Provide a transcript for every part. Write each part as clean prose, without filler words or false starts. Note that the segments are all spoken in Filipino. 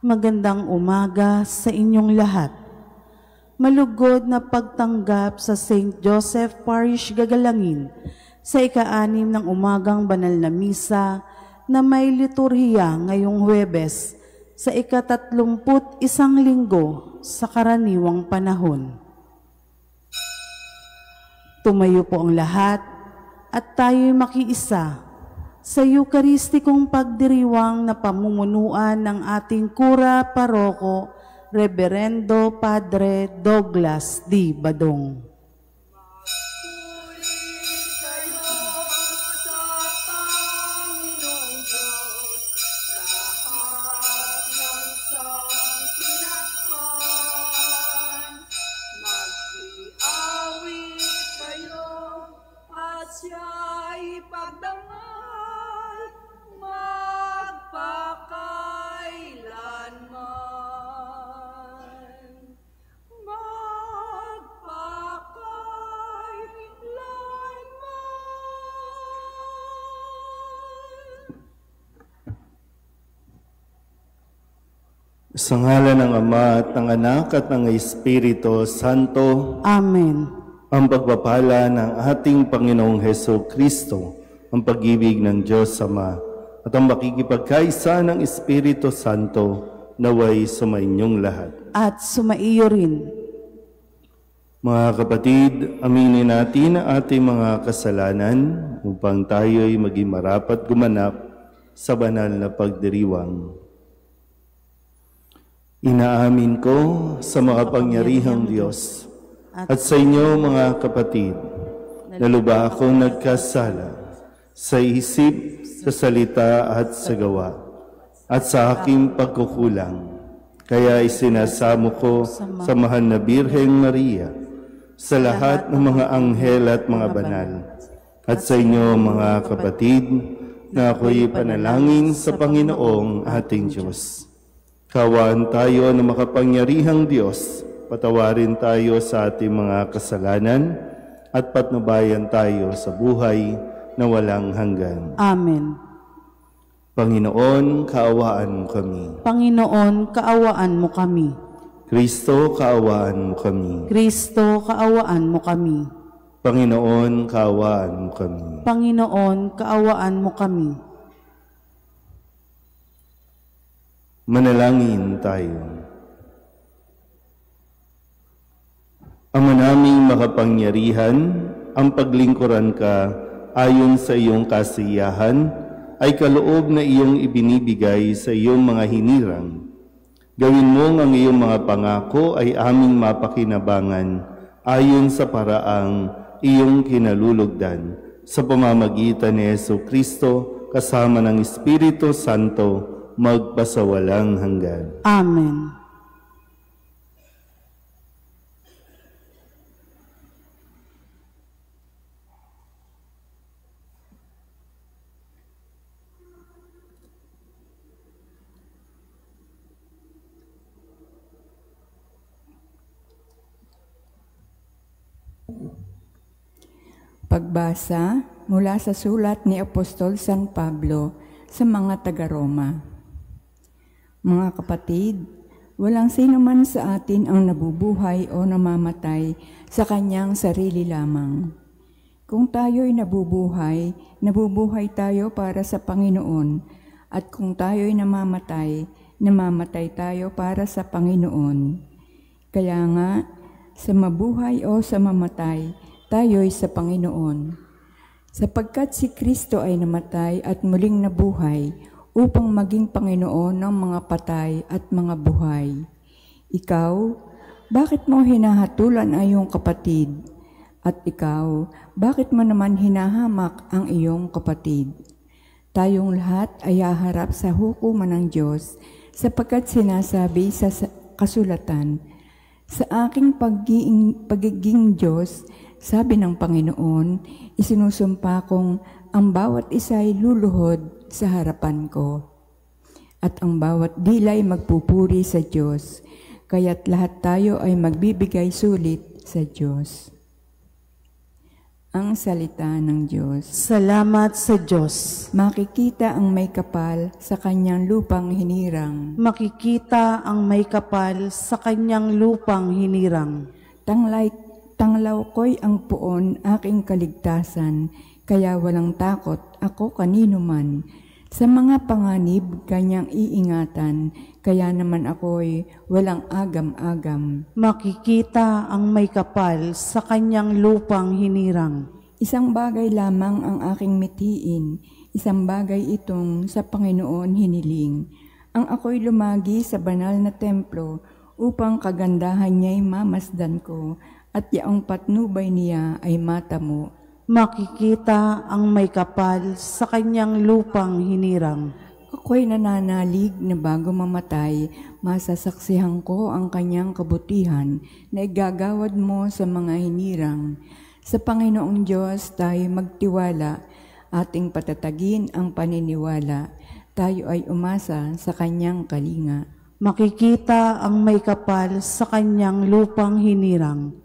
Magandang umaga sa inyong lahat. Malugod na pagtanggap sa St. Joseph Parish Gagalangin sa ika-6 ng umagang banal na misa na may liturhiya ngayong Huwebes sa ika-31 linggo sa karaniwang panahon. Tumayo po ang lahat at tayo'y makiisa sa Eucharistikong pagdiriwang na pamumunuan ng ating Kura Paroko, Reverendo Padre Douglas D. Badong. Sa ngalan ng Ama at ng Anak at ng Espiritu Santo. Amen. Ang pagpapala ng ating Panginoong Heso Kristo, ang pag-ibig ng Diyos Ama, at ang makikipagkaisa ng Espiritu Santo naway sumainyong lahat. At sumaiyo rin. Mga kapatid, aminin natin ang ating mga kasalanan upang tayo'y maging marapat gumanap sa banal na pagdiriwang. Inaamin ko sa makapangyarihang Diyos at sa inyo mga kapatid na lubha akong nagkasala sa isip, sa salita at sa gawa at sa aking pagkukulang. Kaya isinasamo ko sa mahal na Birhen Maria, sa lahat ng mga anghel at mga banal, at sa inyo mga kapatid na ako'y panalangin sa Panginoong ating Diyos. Kawaan tayo ng makapangyarihang Diyos, patawarin tayo sa ating mga kasalanan at patnubayan tayo sa buhay na walang hanggan. Amen. Panginoon, kaawaan mo kami. Panginoon, kaawaan mo kami. Kristo, kaawaan mo kami. Kristo, kaawaan mo kami. Panginoon, kaawaan mo kami. Panginoon, kaawaan mo kami. Manalangin tayo. Ama naming makapangyarihan, ang paglingkuran ka ayon sa iyong kasiyahan ay kaloob na iyong ibinibigay sa iyong mga hinirang. Gawin mong ang iyong mga pangako ay aming mapakinabangan ayon sa paraang iyong kinalulugdan sa pamamagitan ni Jesucristo kasama ng Espiritu Santo magpasawalang hanggan. Amen. Pagbasa mula sa sulat ni Apostol San Pablo sa mga taga-Roma. Mga kapatid, walang sino man sa atin ang nabubuhay o namamatay sa kanyang sarili lamang. Kung tayo'y nabubuhay, nabubuhay tayo para sa Panginoon, at kung tayo'y namamatay, namamatay tayo para sa Panginoon. Kaya nga, sa mabuhay o sa mamatay, tayo'y sa Panginoon. Sapagkat si Kristo ay namatay at muling nabuhay, upang maging Panginoon ng mga patay at mga buhay. Ikaw, bakit mo hinahatulan ang iyong kapatid? At ikaw, bakit mo naman hinahamak ang iyong kapatid? Tayong lahat ay haharap sa hukuman ng Diyos, sapagkat sinasabi sa kasulatan, sa aking pagiging Diyos, sabi ng Panginoon, isinusumpa kong ang bawat isa ay luluhod sa harapan ko. At ang bawat dilay magpupuri sa Diyos, kaya't lahat tayo ay magbibigay sulit sa Diyos. Ang salita ng Diyos. Salamat sa Diyos. Makikita ang may kapal sa kanyang lupang hinirang. Makikita ang may kapal sa kanyang lupang hinirang. Tanglaw ko'y ang puon aking kaligtasan, kaya walang takot ako kanino man. Sa mga panganib kanyang iingatan, kaya naman ako'y walang agam-agam. Makikita ang may kapal sa kanyang lupang hinirang. Isang bagay lamang ang aking mitiin, isang bagay itong sa Panginoon hiniling. Ang ako'y lumagi sa banal na templo upang kagandahan niya'y mamasdan ko at yaong patnubay niya ay matamo. Makikita ang may kapal sa kanyang lupang hinirang. Ako'y nananalig na bago mamatay, masasaksihan ko ang kanyang kabutihan na igagawad mo sa mga hinirang. Sa Panginoong Diyos tayo magtiwala, ating patatagin ang paniniwala. Tayo ay umasa sa kanyang kalinga. Makikita ang may kapal sa kanyang lupang hinirang.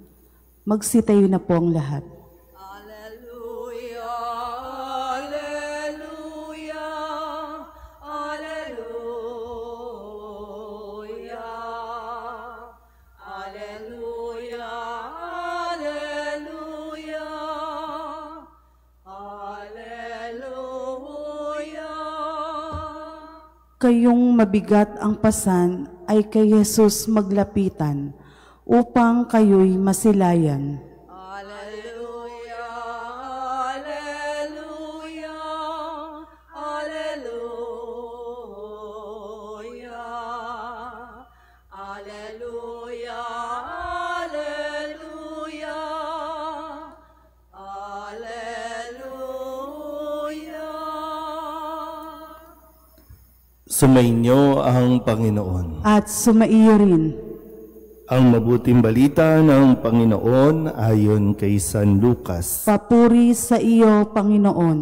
Magsitayo na po ang lahat. Kayong mabigat ang pasan ay kay Jesus maglapitan upang kayo'y masilayan. Alleluia, alleluia, alleluia, alleluia, alleluia, alleluia. Sumainyo ang Panginoon. At sumaiyo rin. Ang mabuting balita ng Panginoon ayon kay San Lucas. Papuri sa iyo, Panginoon.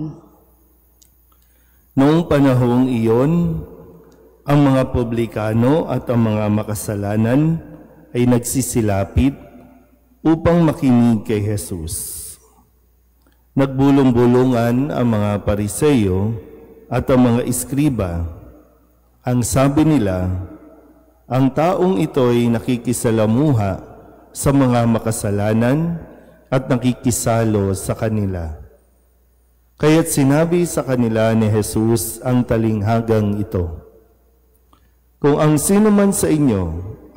Noong panahong iyon, ang mga publikano at ang mga makasalanan ay nagsisilapit upang makinig kay Jesus. Nagbulong-bulungan ang mga Pariseo at ang mga iskriba. Ang sabi nila, ang taong ito'y nakikisalamuha sa mga makasalanan at nakikisalo sa kanila. Kaya't sinabi sa kanila ni Jesus ang talinghagang ito, kung ang sino man sa inyo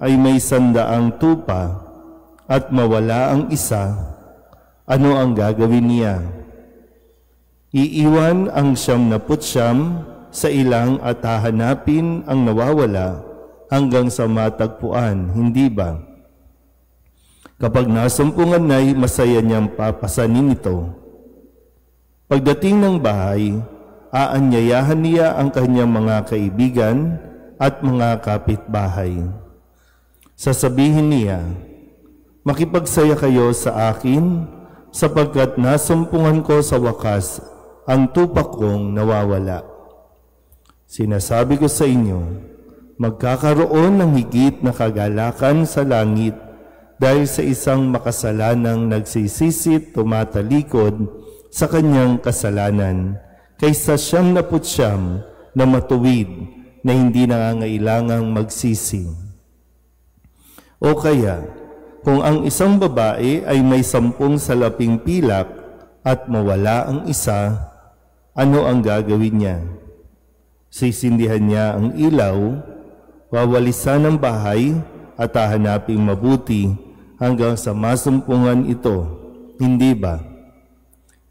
ay may 100 tupa at mawala ang isa, ano ang gagawin niya? Iiwan ang 99 sa ilang at hahanapin ang nawawala hanggang sa matagpuan, hindi ba? Kapag nasumpungan na'y masaya niyang papasanin ito. Pagdating ng bahay, aanyayahan niya ang kanyang mga kaibigan at mga kapitbahay. Sasabihin niya, makipagsaya kayo sa akin sapagkat nasumpungan ko sa wakas ang tupa kong nawawala. Sinasabi ko sa inyo, magkakaroon ng higit na kagalakan sa langit dahil sa isang makasalanang nagsisisit tumatalikod sa kanyang kasalanan kaysa 99 na matuwid na hindi nangangailangang magsisi. O kaya, kung ang isang babae ay may 10 salaping pilak at mawala ang isa, ano ang gagawin niya? Sisindihan niya ang ilaw, wawalisan ang bahay at hahanaping mabuti hanggang sa masumpungan ito, hindi ba?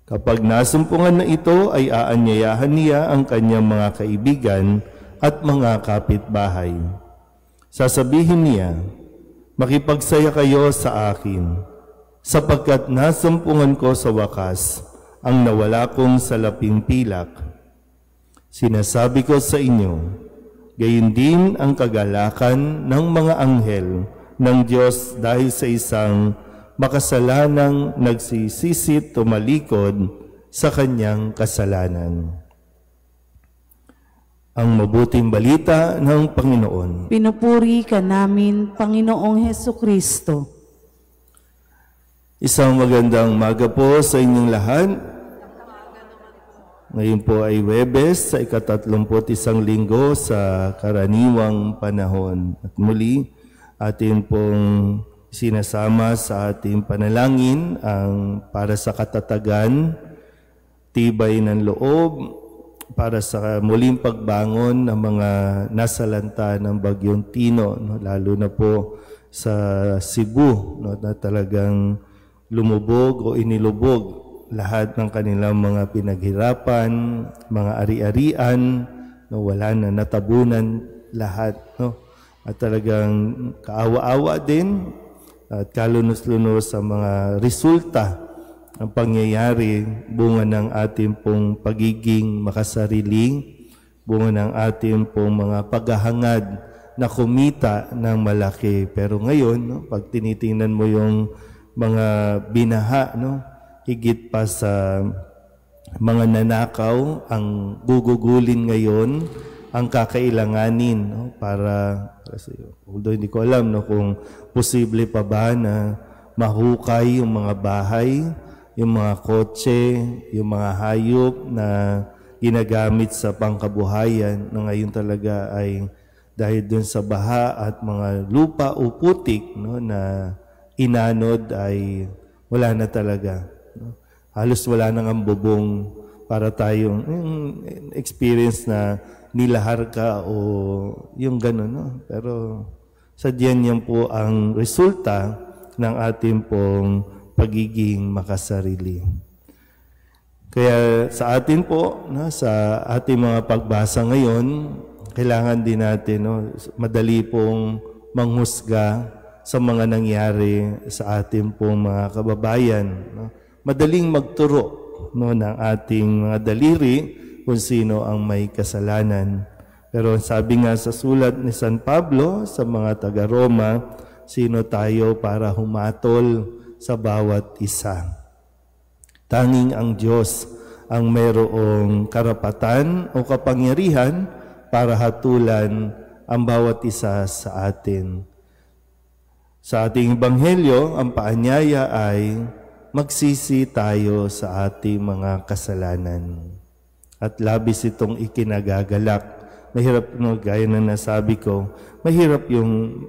Kapag nasumpungan na ito ay aanyayahan niya ang kanyang mga kaibigan at mga kapitbahay. Sasabihin niya, makipagsaya kayo sa akin, sapagkat nasumpungan ko sa wakas ang nawala kong salaping pilak. Sinasabi ko sa inyo, gayon din ang kagalakan ng mga anghel ng Diyos dahil sa isang makasalanang nagsisisit tumalikod sa kanyang kasalanan. Ang mabuting balita ng Panginoon. Pinupuri ka namin, Panginoong Hesukristo. Isang magandang umaga po sa inyong lahat. Ngayon po ay Huwebes sa ika-31 linggo sa karaniwang panahon. At muli, atin pong sinasama sa ating panalangin ang para sa katatagan, tibay ng loob, para sa muling pagbangon ng mga nasalanta ng Bagyong Tino, no? Lalo na po sa Cebu, no? Na talagang lumubog o inilubog lahat ng kanilang mga pinaghirapan, mga ari-arian, no, wala na, natabunan lahat. No? At talagang kaawa-awa din at kalunos-lunos sa mga resulta ng pangyayari, bunga ng ating pong pagiging makasarili, bunga ng ating pong mga paghahangad na kumita ng malaki. Pero ngayon, no, pag tinitingnan mo yung mga binaha, no? Higit pa sa mga nanakaw, ang gugugulin ngayon, ang kakailanganin, no? Para, although hindi ko alam, no, kung posible pa ba na mahukay yung mga bahay, yung mga kotse, yung mga hayop na ginagamit sa pangkabuhayan, na ngayon talaga ay dahil dun sa baha at mga lupa o putik, no, na inanod ay wala na talaga. No? Halos wala nang ang bubong para tayong experience na nilahar ka o yung gano'n. No? Pero sadyan yan po ang resulta ng ating pong pagiging makasarili. Kaya sa atin po, no, sa ating mga pagbasa ngayon, kailangan din natin, no, madali pong manghusga sa mga nangyari sa ating pong mga kababayan. No? Madaling magturo, no, ng ating mga daliri kung sino ang may kasalanan. Pero sabi nga sa sulat ni San Pablo sa mga taga-Roma, sino tayo para humatol sa bawat isa? Tanging ang Diyos ang mayroong karapatan o kapangyarihan para hatulan ang bawat isa sa atin. Sa ating Ebanghelyo, ang paanyaya ay magsisi tayo sa ating mga kasalanan. At labis itong ikinagagalak. Mahirap, no, gaya na nasabi ko, mahirap yung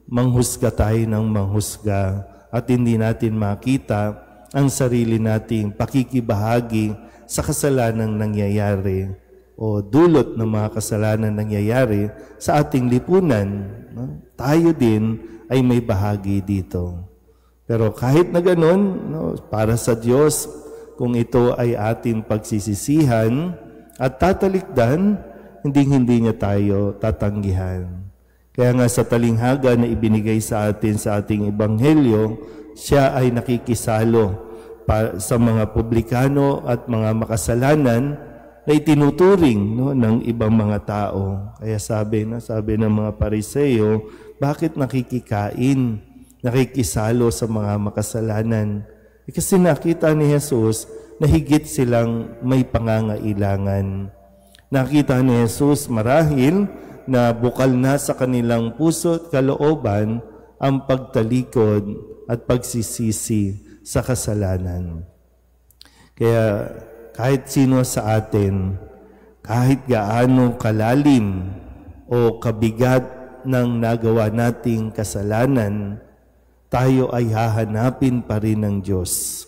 manghusga tayo ng manghusga at hindi natin makita ang sarili nating pakikibahagi sa kasalanang nangyayari o dulot ng mga kasalanan nangyayari sa ating lipunan. No? Tayo din ay may bahagi dito. Pero kahit na ganun, no, para sa Diyos, kung ito ay ating pagsisisihan at tatalikdan, hindi niya tayo tatanggihan. Kaya nga sa talinghaga na ibinigay sa atin sa ating Ebanghelyo, siya ay nakikisalo sa mga publikano at mga makasalanan na itinuturing, no, ng ibang mga tao. Kaya sabi ng mga Pariseo, bakit nakikikain, nakikisalo sa mga makasalanan? Kasi nakita ni Jesus na higit silang may pangangailangan. Nakita ni Jesus marahil na bukal na sa kanilang puso at kalooban ang pagtalikod at pagsisisi sa kasalanan. Kaya kahit sino sa atin, kahit gaano kalalim o kabigat ng nagawa nating kasalanan, tayo ay hahanapin pa rin ng Diyos.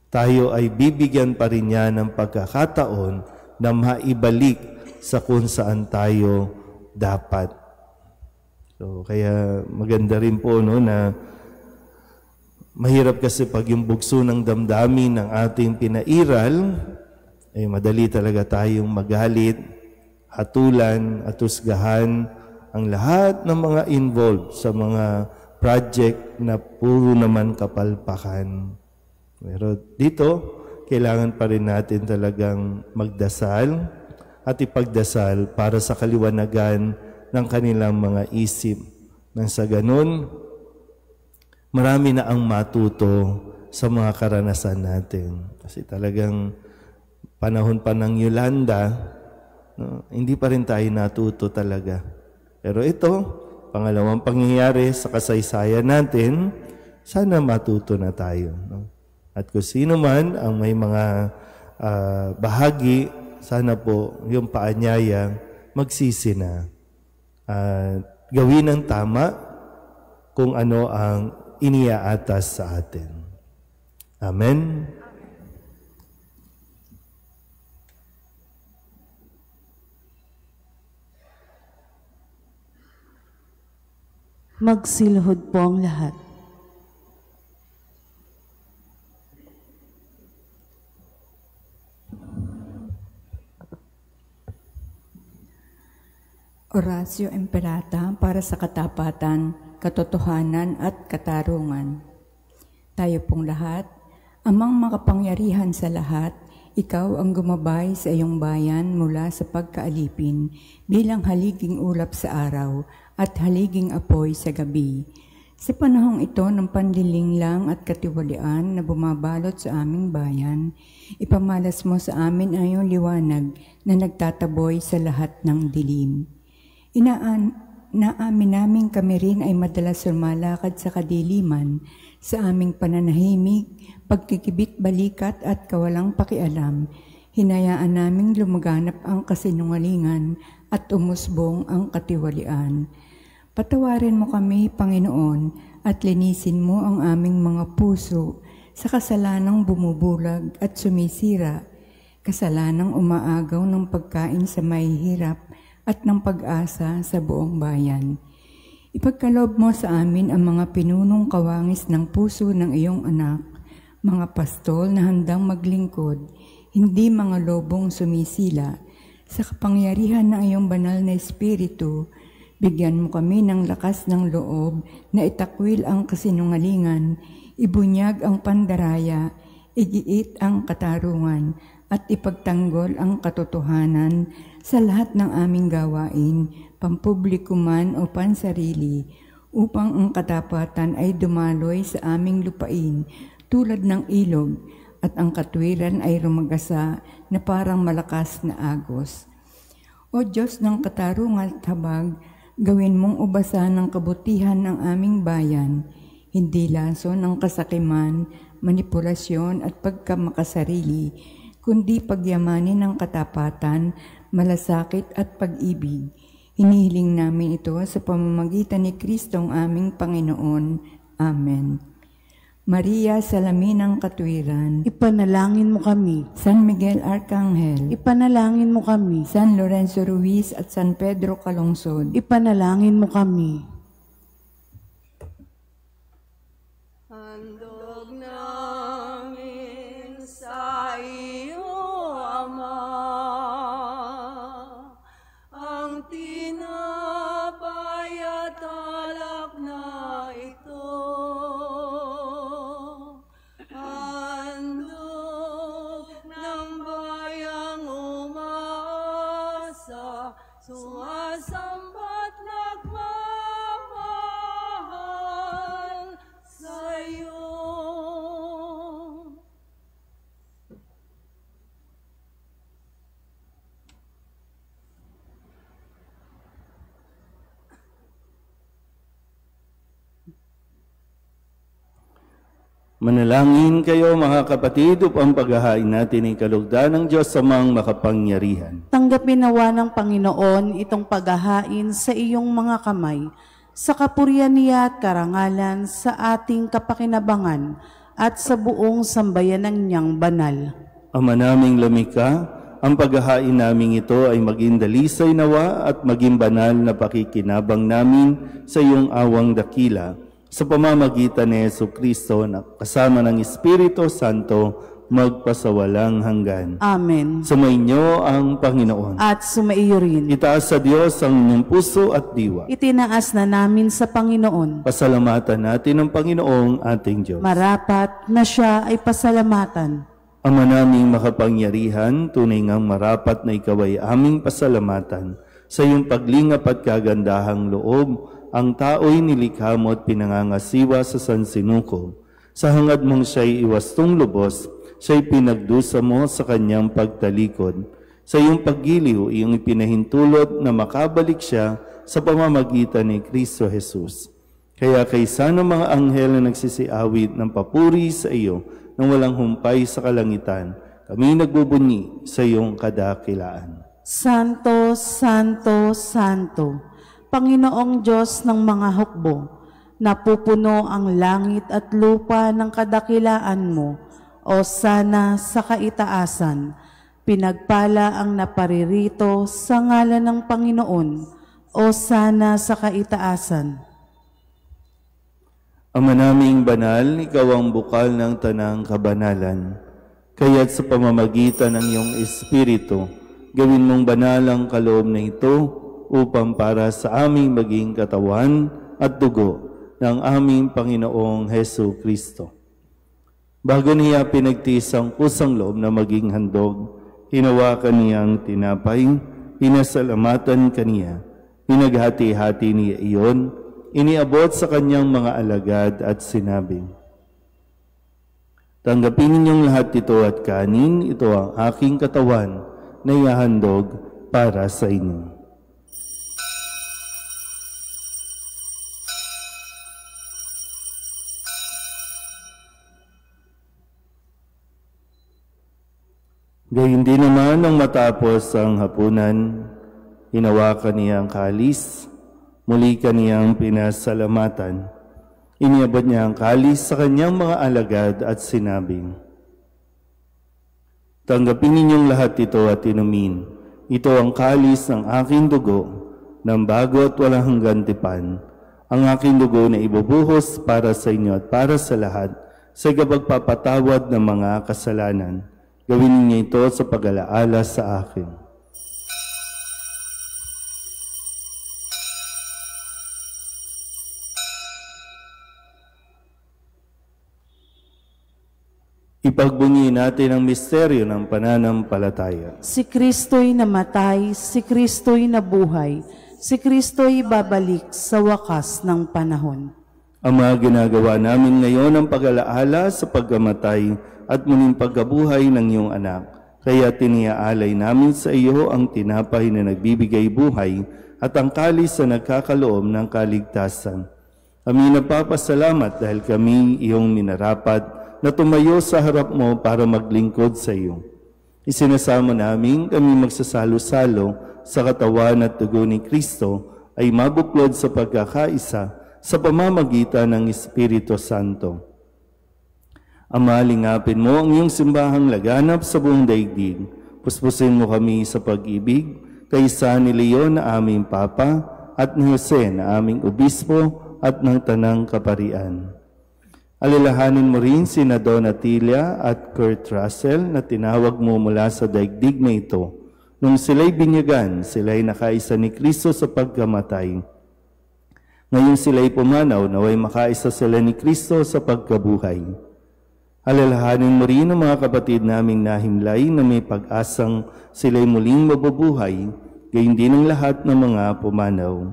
Tayo ay bibigyan pa rin niya ng pagkakataon na maibalik sa kung saan tayo dapat. So, kaya maganda rin po, no, na mahirap kasi pag yung bugso ng damdamin ng ating pinairal, ay madali talaga tayong magalit, hatulan at husgahan ang lahat ng mga involved sa mga project na puro naman kapalpakan. Pero dito, kailangan pa rin natin talagang magdasal at ipagdasal para sa kaliwanagan ng kanilang mga isip. Nang sa ganun, marami na ang matuto sa mga karanasan natin. Kasi talagang panahon pa ng Yolanda, no, hindi pa rin tayo natuto talaga. Pero ito, pangalawang pangyayari sa kasaysayan natin, sana matuto na tayo. No? At kung sino man ang may mga bahagi, sana po yung paanyaya magsisi na. Gawin ang tama kung ano ang iniaatas sa atin. Amen. Magsilhod po ang lahat. Oratio Imperata para sa katapatan, katotohanan at katarungan. Tayo pong lahat, amang makapangyarihan sa lahat, ikaw ang gumabay sa iyong bayan mula sa pagkaalipin bilang haliging ulap sa araw at haliging apoy sa gabi. Sa panahong ito ng panlilinglang at katiwalian na bumabalot sa aming bayan, ipamalas mo sa amin ang iyong liwanag na nagtataboy sa lahat ng dilim. Naamin namin kami rin ay madalas sumalakad sa kadiliman sa aming pananahimik, pagkikibit balikat at kawalang pakialam. Hinayaan naming lumaganap ang kasinungalingan at umusbong ang katiwalian. Patawarin mo kami, Panginoon, at linisin mo ang aming mga puso sa kasalanang bumubulag at sumisira, kasalanang umaagaw ng pagkain sa mahihirap at ng pag-asa sa buong bayan. Ipagkaloob mo sa amin ang mga pinunong kawangis ng puso ng iyong anak, mga pastol na handang maglingkod, hindi mga lobong sumisila. Sa kapangyarihan ng iyong banal na Espiritu, bigyan mo kami ng lakas ng loob na itakwil ang kasinungalingan, ibunyag ang pandaraya, igiit ang katarungan, at ipagtanggol ang katotohanan sa lahat ng aming gawain, pampubliko man o pansarili, upang ang katapatan ay dumaloy sa aming lupain tulad ng ilog, at ang katwiran ay rumagasa na parang malakas na agos. O Diyos ng katarungan at habag, gawin mong ubasan ng kabutihan ng aming bayan, hindi laso ng kasakiman, manipulasyon at pagkamakasarili, kundi pagyamanin ng katapatan, malasakit at pag-ibig. Hinihiling namin ito sa pamamagitan ni Kristong aming Panginoon. Amen. Maria, salamin ng katwiran, Ipanalangin mo kami. San Miguel Arcangel, Ipanalangin mo kami. San Lorenzo Ruiz at San Pedro Calungsod, Ipanalangin mo kami. Handog namin sa iyo, Ama, ang tinapay at alak na ito. Handog ng bayang umaasa, sumasamba't nagmamahal sa'yo. Manalangin kayo mga kapatid upang paghahain natin ang kalugdan ng Diyos sa mga makapangyarihan. Tanggapin nawa ng Panginoon itong paghahain sa iyong mga kamay, sa kapurihan niya at karangalan sa ating kapakinabangan at sa buong sambayanan niyang banal. Ama naming lumikha, ang paghahain naming ito ay maging dalisay nawa at maging banal na pakikinabang namin sa iyong awang dakila, sa pamamagitan ni Jesucristo na kasama ng Espiritu Santo magpasawalang hanggan. Amen. Sumainyo ang Panginoon. At sumaiyo rin. Itaas sa Diyos ang inyong puso at diwa. Itinaas na namin sa Panginoon. Pasalamatan natin ang Panginoong ating Diyos. Marapat na siya ay pasalamatan. Ama naming makapangyarihan, tunay ngang marapat na ikaw ay aming pasalamatan. Sa iyong paglingap at kagandahang loob, ang tao'y nilikha mo at pinangangasiwa sa sansinuko. Sa hangad mong siya'y iwastong lubos, siya'y pinagdusa mo sa kanyang pagtalikod. Sa iyong paggiliw, iyong ipinahintulot na makabalik siya sa pamamagitan ni Kristo Jesus. Kaya kaysa ng mga anghel na nagsisiawit ng papuri sa iyo nang walang humpay sa kalangitan, kami nagbubunyi sa iyong kadakilaan. Santo, Santo, Santo, Panginoong Diyos ng mga hukbo, napupuno ang langit at lupa ng kadakilaan mo, o sana sa kaitaasan. Pinagpala ang naparirito sa ngalan ng Panginoon, o sana sa kaitaasan. Ama naming banal, ikaw ang bukal ng tanang kabanalan. Kaya't sa pamamagitan ng iyong Espiritu, gawin mong banal ang kaloob na ito upang para sa aming maging katawan at dugo ng aming Panginoong Hesu Kristo. Bago niya pinagtiis ang kusang loob na maging handog, hinawakan niyang tinapay, pinasalamatan kaniya, pinaghati-hati niya iyon, iniabot sa kanyang mga alagad at sinabi, "Tanggapin ninyong lahat ito at kanin, ito ang aking katawan na ihahandog para sa inyo." Gayun din naman nang matapos ang hapunan, hinawakan niya ang kalis, muli kaniyang pinasalamatan. Iniabot niya ang kalis sa kanyang mga alagad at sinabing, "Tanggapin ninyong lahat ito at inumin. Ito ang kalis ng aking dugo, ng bago at walang hanggang tipan. Ang aking dugo na ibubuhos para sa inyo at para sa lahat sa kapagpapatawad ng mga kasalanan. Gawin ninyo ito sa pag-alaala sa akin." Ipagbunyi natin ang misteryo ng pananampalataya. Si Kristo'y namatay, si Kristo'y nabuhay, si Kristo'y babalik sa wakas ng panahon. Ama, ginagawa namin ngayon ang pag-alaala sa pagkamatay at muling pagkabuhay ng iyong anak. Kaya tiniaalay namin sa iyo ang tinapay na nagbibigay buhay at ang kalis na nagkakaloob ng kaligtasan. Kami nagpapasalamat dahil kami iyong minarapat na tumayo sa harap mo para maglingkod sa iyo. Isinasamo namin kami magsasalo-salo sa katawan at dugo ni Kristo ay mabuklod sa pagkakaisa sa pamamagitan ng Espiritu Santo. Ama, lingapin mo ang iyong simbahang laganap sa buong daigdig. Puspusin mo kami sa pag-ibig, kaysa ni Leon na aming Papa at ni Jose na aming Obispo at ng Tanang Kaparian. Alalahanin mo rin si Donatilla at Kurt Russell na tinawag mo mula sa daigdig na ito. Nung sila'y binyagan, sila'y nakaisa ni Kristo sa pagkamatay. Ngayon sila'y pumanaw, naway makaisa sila ni Kristo sa pagkabuhay. Alalahanin mo rin ang mga kapatid naming nahimlay na may pag-asang sila'y muling mabubuhay, gayon din ang lahat ng mga pumanaw.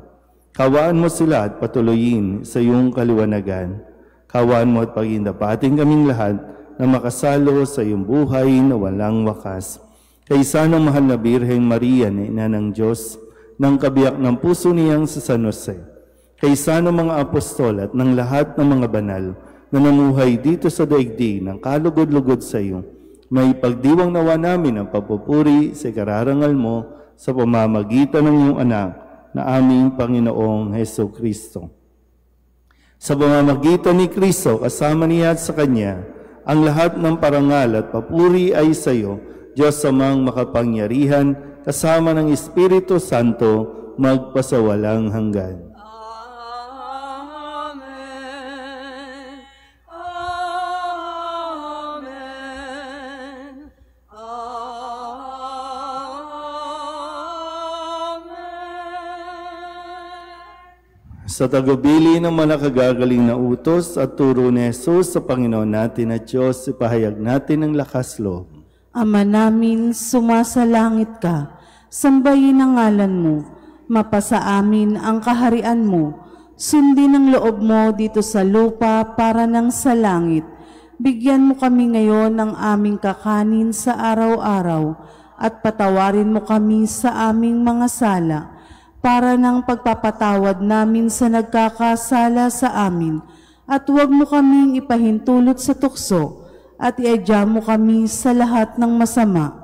Kawaan mo sila at patuloyin sa iyong kaliwanagan. Kawaan mo at pagindapating kaming lahat na makasalo sa iyong buhay na walang wakas. Kaysa ng mahal na Birheng Maria na ina ng Diyos, ng kabiyak ng puso niyang sa San Jose, kaysa ng mga apostol at ng lahat ng mga banal na namuhay dito sa daigdig ng kalugod-lugod sa iyo, may pagdiwang nawa namin ang papupuri sa kararangal mo sa pamamagitan ng iyong anak na aming Panginoong Hesu Kristo. Sa pamamagitan ni Kristo, kasama niya at sa Kanya, ang lahat ng parangal at papuri ay sa iyo, Diyos Amang makapangyarihan, kasama ng Espiritu Santo, magpasawalang hanggan. Sa tagubili ng mga nakagagaling na utos at turo ni Jesus sa Panginoon natin at Diyos, ipahayag natin ang lakas loob. Ama namin, sumasalangit ka, sambahin ang ngalan mo, mapasa amin ang kaharian mo, sundin ang loob mo dito sa lupa para nang sa langit. Bigyan mo kami ngayon ng aming kakanin sa araw-araw at patawarin mo kami sa aming mga sala, para ng pagpapatawad namin sa nagkakasala sa amin, at huwag mo kaming ipahintulot sa tukso, at iadya mo kami sa lahat ng masama.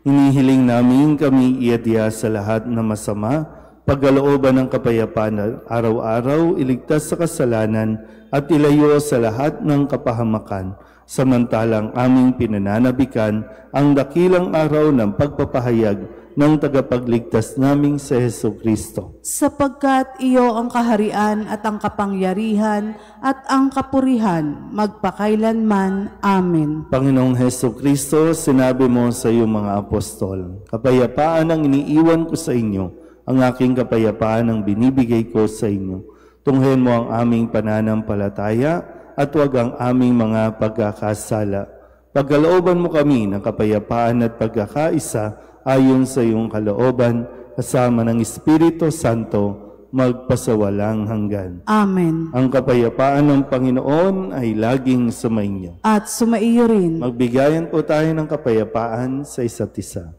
Hinihiling namin kami iadya sa lahat ng masama, pagkalooban ng kapayapaan araw-araw, iligtas sa kasalanan, at ilayo sa lahat ng kapahamakan, samantalang aming pinananabikan ang dakilang araw ng pagpapahayag ng tagapagligtas naming si Jesucristo. Sapagkat iyo ang kaharian at ang kapangyarihan at ang kapurihan magpakailanman. Amen. Panginoong Jesucristo, sinabi mo sa iyong mga apostol, kapayapaan ang iniiwan ko sa inyo, ang aking kapayapaan ang binibigay ko sa inyo. Tunghayan mo ang aming pananampalataya at huwag ang aming mga pagkakasala. Pagkalooban mo kami ng kapayapaan at pagkakaisa ayon sa iyong kalooban, kasama ng Espiritu Santo, magpasawalang hanggan. Amen. Ang kapayapaan ng Panginoon ay laging sumainyo. At sumaiyo rin. Magbigayan po tayo ng kapayapaan sa isa't isa.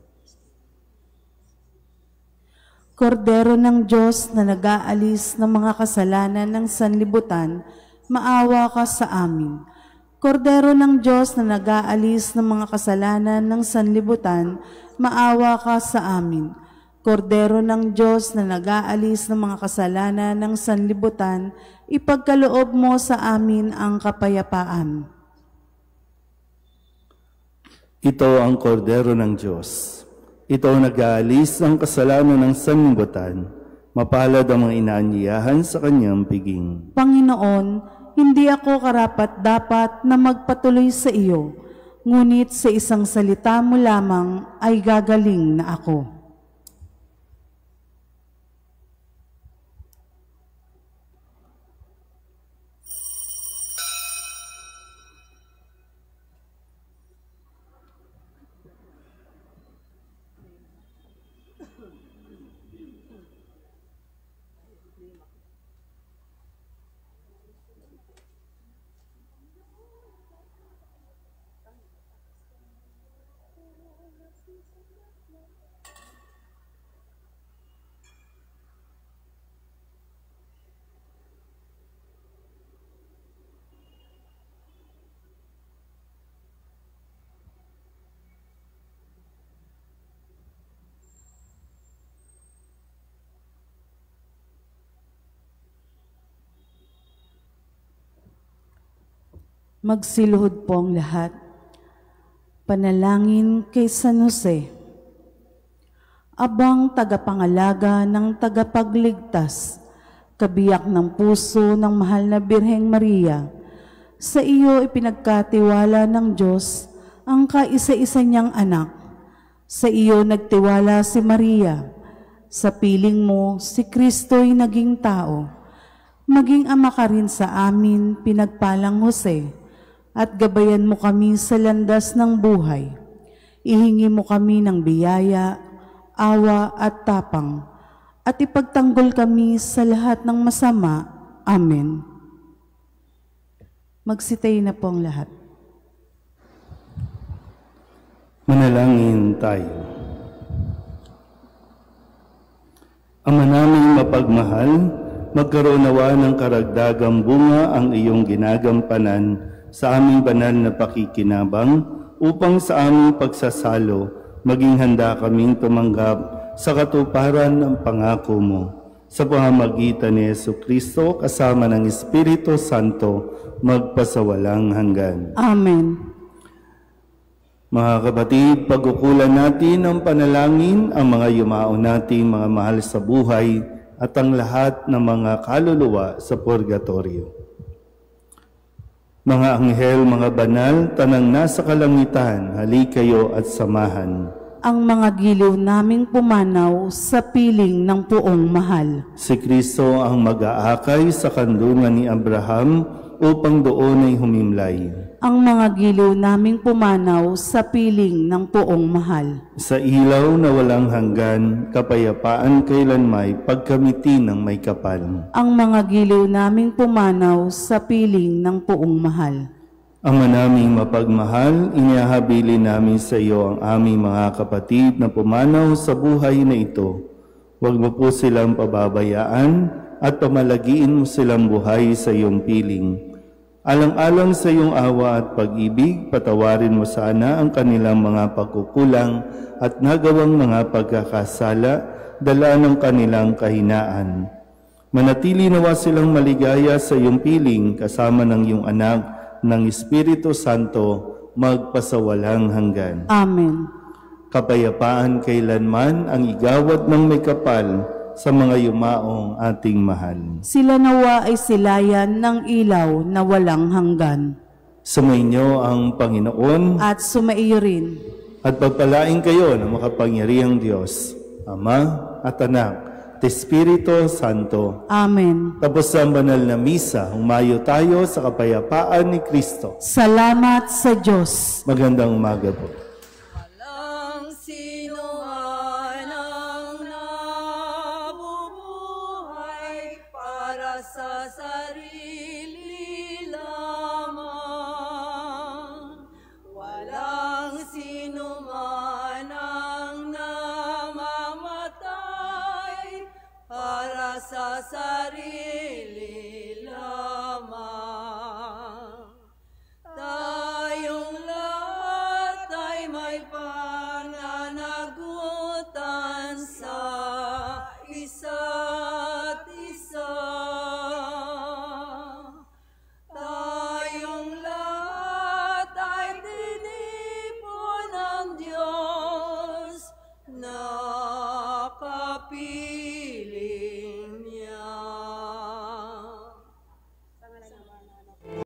Kordero ng Diyos na nag-aalis ng mga kasalanan ng sanlibutan, maawa ka sa amin. Kordero ng Diyos na nag-aalis ng mga kasalanan ng sanlibutan, maawa ka sa amin. Kordero ng Diyos na nag-aalis ng mga kasalanan ng sanlibutan, ipagkaloob mo sa amin ang kapayapaan. Ito ang kordero ng Diyos. Ito ang nag-aalis ng kasalanan ng sanlibutan. Mapalad ang mga inaanyayahan sa kanyang piging. Panginoon, hindi ako karapat-dapat na magpatuloy sa iyo, ngunit sa isang salita mo lamang ay gagaling na ako. Magsiluhod po ang lahat. Panalangin kay San Jose. Abang tagapangalaga ng tagapagligtas, kabiyak ng puso ng mahal na Birheng Maria, sa iyo ipinagkatiwala ng Diyos ang kaisa-isa niyang anak. Sa iyo nagtiwala si Maria. Sa piling mo, si Kristo'y naging tao. Maging ama ka rin sa amin, pinagpalang Jose, at gabayan mo kami sa landas ng buhay. Ihingi mo kami ng biyaya, awa at tapang, at ipagtanggol kami sa lahat ng masama. Amen. Magsitayo na po ang lahat. Manalangin tayo. Ama naming mapagmahal, magkaroon nawa ng karagdagang bunga ang iyong ginagampanan sa aming banal na pakikinabang upang sa aming pagsasalo maging handa kaming tumanggap sa katuparan ng pangako mo. Sa pamamagitan ni Jesucristo kasama ng Espiritu Santo magpasawalang hanggan. Amen. Mga kapatid, pagkukulan natin ng panalangin ang mga yumao nating mga mahal sa buhay at ang lahat ng mga kaluluwa sa purgatorio. Mga anghel, mga banal, tanang nasa kalangitan, hali kayo at samahan ang mga giliw naming pumanaw sa piling ng puong mahal. Si Kristo ang mag-aakay sa kandungan ni Abraham upang doon ay humimlay. Ang mga giliw naming pumanaw sa piling ng puong mahal. Sa ilaw na walang hanggan, kapayapaan kailanmay pagkamiti ng may kapal. Ang mga giliw naming pumanaw sa piling ng puong mahal. Ama naming mapagmahal, inihahabili namin sa iyo ang aming mga kapatid na pumanaw sa buhay na ito. Huwag mo po silang pababayaan at pamalagiin mo silang buhay sa iyong piling. Alang-alang sa iyong awa at pag-ibig, patawarin mo sana ang kanilang mga pagkukulang at nagawang mga pagkakasala, dala ng kanilang kahinaan. Manatili nawa silang maligaya sa iyong piling kasama ng iyong anak ng Espiritu Santo magpasawalang hanggan. Amen. Kapayapaan kailanman ang igawad ng may kapal sa mga yumaong ating mahal. Sila nawa ay silayan ng ilaw na walang hanggan. Sumainyo ang Panginoon At sumaiyo rin. at pagpalain kayo ng makapangyarihang Diyos, Ama at Anak, at Espiritu Santo. Amen. Tapos ang banal na misa, humayo tayo sa kapayapaan ni Kristo. Salamat sa Diyos. Magandang umaga po.